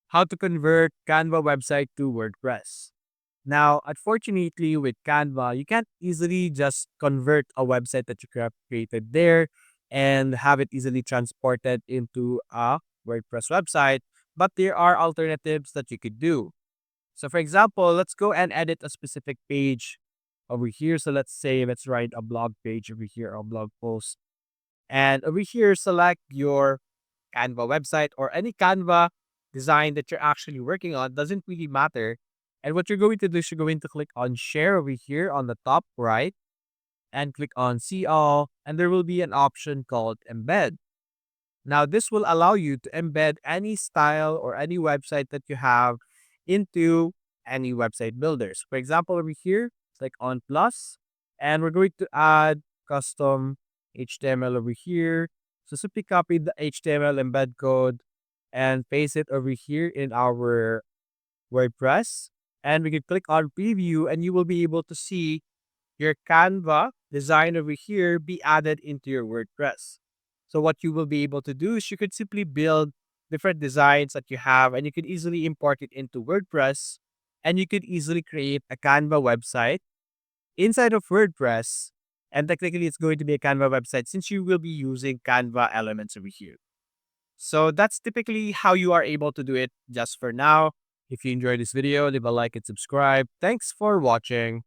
how to convert Canva website to WordPress. Now, unfortunately, with Canva, you can't easily just convert a website that you created there and have it easily transported into a WordPress website, but there are alternatives that you could do. So, for example, let's go and edit a specific page over here. So, let's say, let's write a blog page over here, or a blog post. And over here, select your Canva website or any Canva design that you're actually working on. Doesn't really matter. And what you're going to do is you're going to click on share over here on the top right and click on see all. And there will be an option called embed. Now, this will allow you to embed any style or any website that you have into any website builders. For example, over here, click on plus, and we're going to add custom HTML over here. So simply copy the HTML embed code and paste it over here in our WordPress. And we can click on preview, and you will be able to see your Canva design over here be added into your WordPress. So what you will be able to do is you could simply build different designs that you have, and you could easily import it into WordPress, and you could easily create a Canva website inside of WordPress. And technically it's going to be a Canva website since you will be using Canva elements over here. So that's typically how you are able to do it just for now. If you enjoyed this video, leave a like and subscribe. Thanks for watching.